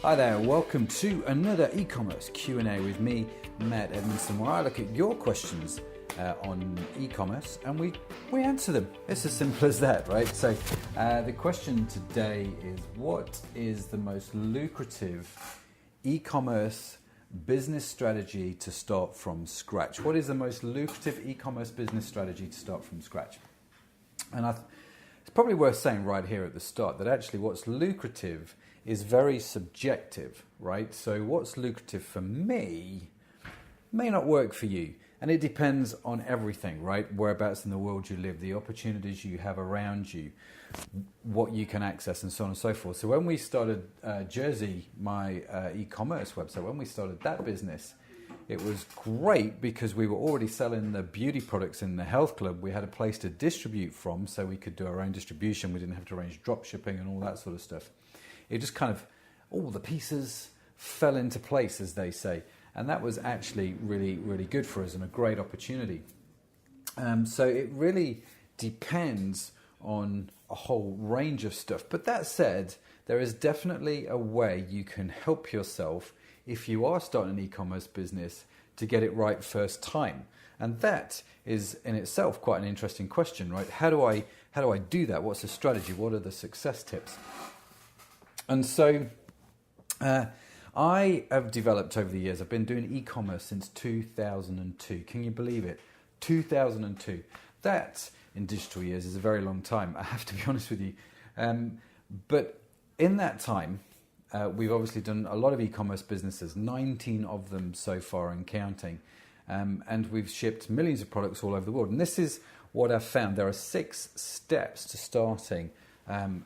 Hi there, welcome to another e-commerce Q&A with me, Matt Edmondson, where I look at your questions on e-commerce and we answer them. It's as simple as that, right? So the question today is, what is the most lucrative e-commerce business strategy to start from scratch? What is the most lucrative e-commerce business strategy to start from scratch? And it's probably worth saying right here at the start that actually what's lucrative is very subjective, right? So what's lucrative for me may not work for you. And it depends on everything, right? Whereabouts in the world you live, the opportunities you have around you, what you can access, and so on and so forth. So when we started Jersey, my e-commerce website, when we started that business, it was great because we were already selling the beauty products in the health club. We had a place to distribute from, so we could do our own distribution. We didn't have to arrange drop shipping and all that sort of stuff. It just kind of, all the pieces fell into place, as they say. And that was actually really, really good for us and a great opportunity. So it really depends on a whole range of stuff. But that said, there is definitely a way you can help yourself if you are starting an e-commerce business to get it right first time. And that is in itself quite an interesting question, right? How do I do that? What's the strategy? What are the success tips? And so I have developed over the years, I've been doing e-commerce since 2002. Can you believe it? 2002. That, in digital years, is a very long time, I have to be honest with you. But in that time, we've obviously done a lot of e-commerce businesses, 19 of them so far and counting. And we've shipped millions of products all over the world. And this is what I've found. There are 6 steps to starting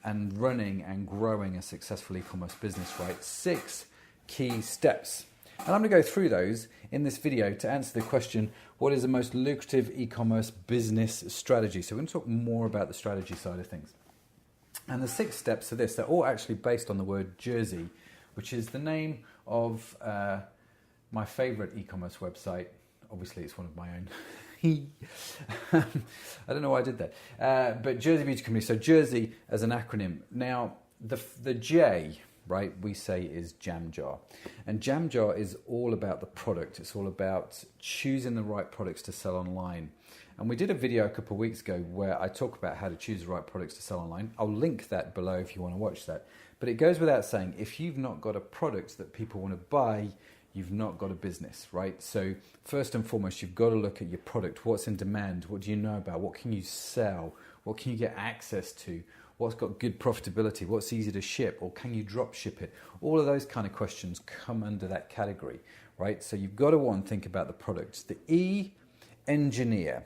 and running and growing a successful e-commerce business, right? 6 key steps. And I'm going to go through those in this video to answer the question, what is the most lucrative e-commerce business strategy? So we're going to talk more about the strategy side of things. And the 6 steps are this. They're all actually based on the word Jersey, which is the name of my favorite e-commerce website. Obviously, it's one of my own. I don't know why I did that. But Jersey Beauty Company. So Jersey as an acronym. Now, the J, right, we say is JAMJAR. And JAMJAR is all about the product. It's all about choosing the right products to sell online. And we did a video a couple of weeks ago where I talk about how to choose the right products to sell online. I'll link that below if you want to watch that. But it goes without saying, if you've not got a product that people want to buy, you've not got a business, right? So first and foremost, you've got to look at your product. What's in demand? What do you know about? What can you sell? What can you get access to? What's got good profitability? What's easy to ship? Or can you drop ship it? All of those kind of questions come under that category, right? So you've got to think about the products. The E, engineer.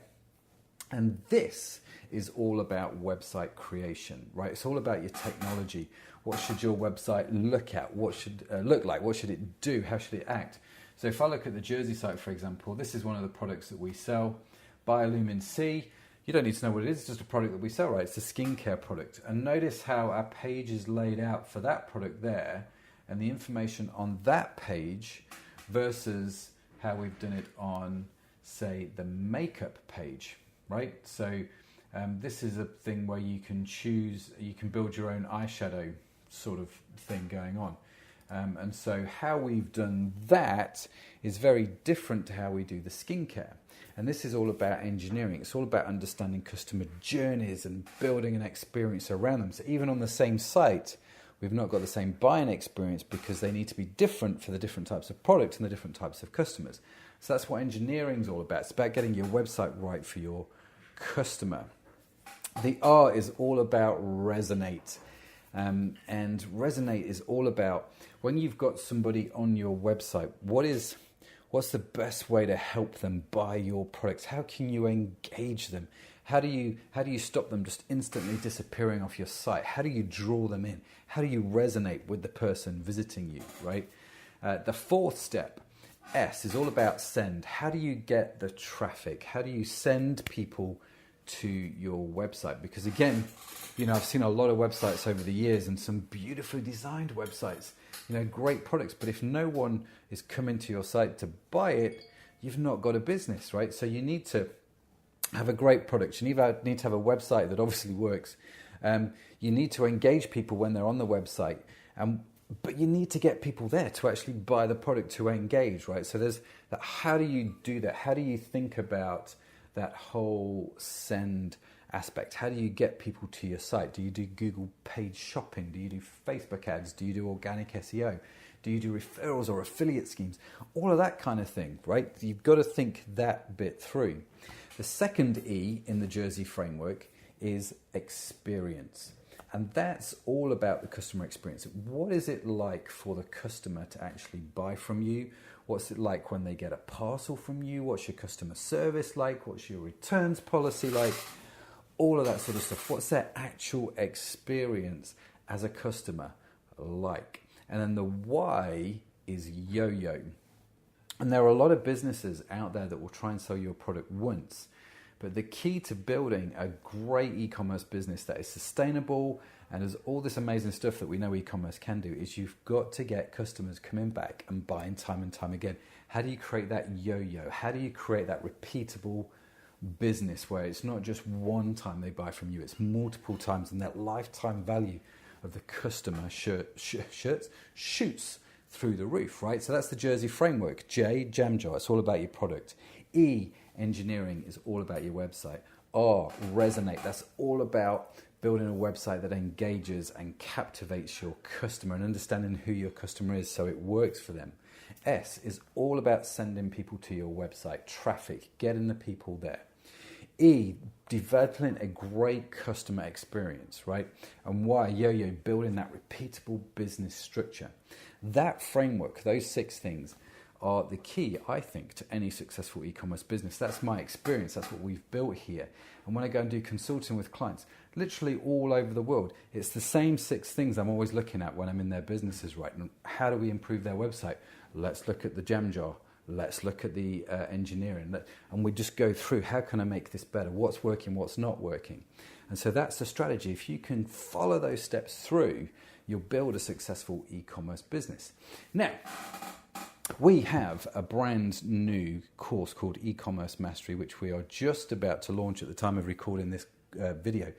And this is all about website creation, right? It's all about your technology. What should your website look at? What should look like? What should it do? How should it act? So if I look at the Jersey site, for example, this is one of the products that we sell, Biolumin C. You don't need to know what it is, it's just a product that we sell, right? It's a skincare product. And notice how our page is laid out for that product there and the information on that page versus how we've done it on, say, the makeup page, right? So this is a thing where you can choose, you can build your own eyeshadow sort of thing going on. And so how we've done that is very different to how we do the skincare. And this is all about engineering. It's all about understanding customer journeys and building an experience around them. So even on the same site, we've not got the same buying experience because they need to be different for the different types of products and the different types of customers. So that's what engineering is all about. It's about getting your website right for your customer. The R is all about resonate. And resonate is all about when you've got somebody on your website, what's the best way to help them buy your products? How can you engage them? How do you stop them just instantly disappearing off your site? How do you draw them in? How do you resonate with the person visiting you, right? The 4th step, S, is all about send. How do you get the traffic? How do you send people to your website? Because again, I've seen a lot of websites over the years and some beautifully designed websites, great products. But if no one is coming to your site to buy it, you've not got a business, right? So you need to have a great product. You need to have a website that obviously works. You need to engage people when they're on the website. And but you need to get people there to actually buy the product, to engage, right? So there's that. How do you do that? How do you think about that whole send aspect? How do you get people to your site? Do you do Google paid shopping? Do you do Facebook ads? Do you do organic SEO? Do you do referrals or affiliate schemes? All of that kind of thing, right? You've got to think that bit through. The second E in the Jersey framework is experience. And that's all about the customer experience. What is it like for the customer to actually buy from you? What's it like when they get a parcel from you? What's your customer service like? What's your returns policy like? All of that sort of stuff. What's their actual experience as a customer like? And then the Y is Yoyo. And there are a lot of businesses out there that will try and sell your product once. But the key to building a great e-commerce business that is sustainable and has all this amazing stuff that we know e-commerce can do is you've got to get customers coming back and buying time and time again. How do you create that yo-yo? How do you create that repeatable business where it's not just one time they buy from you, it's multiple times, and that lifetime value of the customer shoots through the roof, right? So that's the Jersey framework. J, JAMJAR, it's all about your product. E, engineering, is all about your website. R, resonate, that's all about building a website that engages and captivates your customer and understanding who your customer is so it works for them. S is all about sending people to your website, traffic, getting the people there. E, developing a great customer experience, right? And Y, Yo-Yo, building that repeatable business structure. That framework, those 6 things, are the key, I think, to any successful e-commerce business. That's my experience. That's what we've built here. And when I go and do consulting with clients, literally all over the world, it's the same 6 things I'm always looking at when I'm in their businesses, right? And how do we improve their website? Let's look at the JAMJAR. Let's look at the engineering. And we just go through, how can I make this better? What's working, what's not working? And so that's the strategy. If you can follow those steps through, you'll build a successful e-commerce business. Now, we have a brand new course called eCommerce Mastery, which we are just about to launch at the time of recording this video,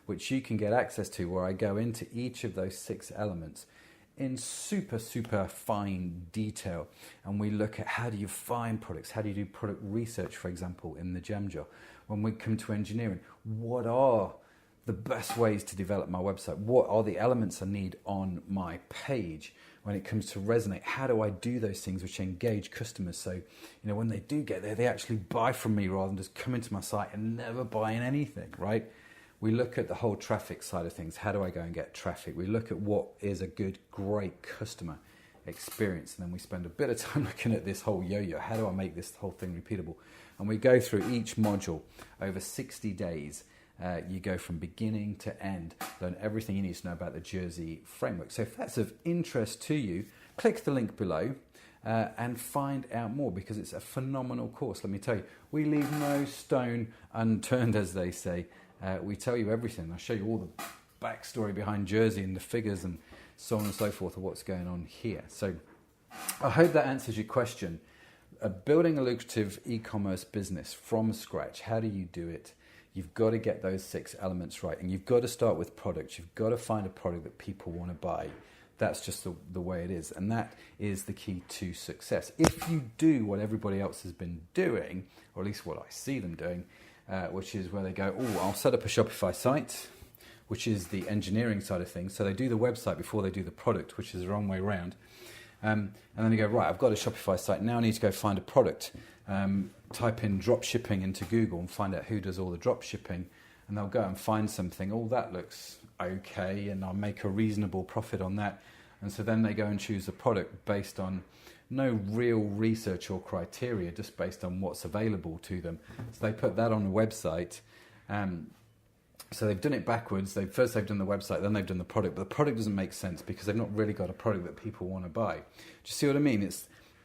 which you can get access to, where I go into each of those 6 elements in super fine detail. And we look at how do you find products, how do you do product research, for example, in the JAMJAR. When we come to engineering, what are the best ways to develop my website? What are the elements I need on my page? When it comes to resonate, how do I do those things which engage customers? So, when they do get there, they actually buy from me rather than just come into my site and never buying anything, right? We look at the whole traffic side of things. How do I go and get traffic? We look at what is a good, great customer experience. And then we spend a bit of time looking at this whole yo-yo. How do I make this whole thing repeatable? And we go through each module over 60 days. You go from beginning to end, learn everything you need to know about the Jersey framework. So if that's of interest to you, click the link below and find out more, because it's a phenomenal course. Let me tell you, we leave no stone unturned, as they say. We tell you everything. I show you all the backstory behind Jersey and the figures and so on and so forth of what's going on here. So I hope that answers your question. Building a lucrative e-commerce business from scratch, how do you do it? You've got to get those 6 elements right, and you've got to start with products. You've got to find a product that people want to buy. That's just the way it is, and that is the key to success. If you do what everybody else has been doing, or at least what I see them doing, which is where they go, I'll set up a Shopify site, which is the engineering side of things. So they do the website before they do the product, which is the wrong way around. And then they go, right, I've got a Shopify site. Now I need to go find a product. Type in drop shipping into Google and find out who does all the drop shipping. And they'll go and find something. That looks okay, and I'll make a reasonable profit on that. And so then they go and choose a product based on no real research or criteria, just based on what's available to them. So they put that on the website. So they've done it backwards. First they've done the website, then they've done the product. But the product doesn't make sense because they've not really got a product that people want to buy. Do you see what I mean?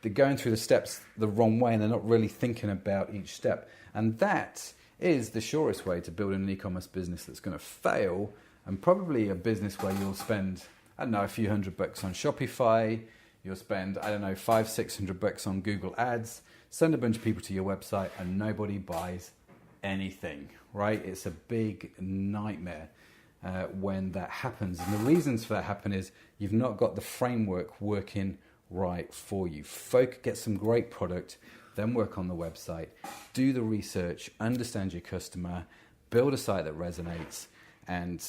They're going through the steps the wrong way, and they're not really thinking about each step. And that is the surest way to build an e-commerce business that's going to fail, and probably a business where you'll spend, a few $100 on Shopify. You'll spend, $500-600 on Google Ads, send a bunch of people to your website, and nobody buys anything, right? It's a big nightmare. when that happens. And the reasons for that happen is you've not got the framework working right for you. Get some great product, then work on the website, do the research, understand your customer, build a site that resonates, and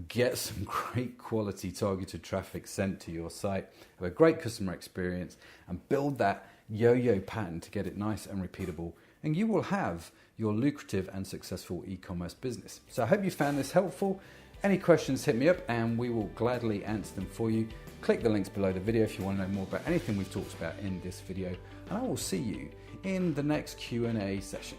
get some great quality targeted traffic sent to your site, have a great customer experience, and build that yo-yo pattern to get it nice and repeatable. And you will have your lucrative and successful e-commerce business. So I hope you found this helpful. Any questions, hit me up and we will gladly answer them for you. Click the links below the video if you want to know more about anything we've talked about in this video. And I will see you in the next Q&A session.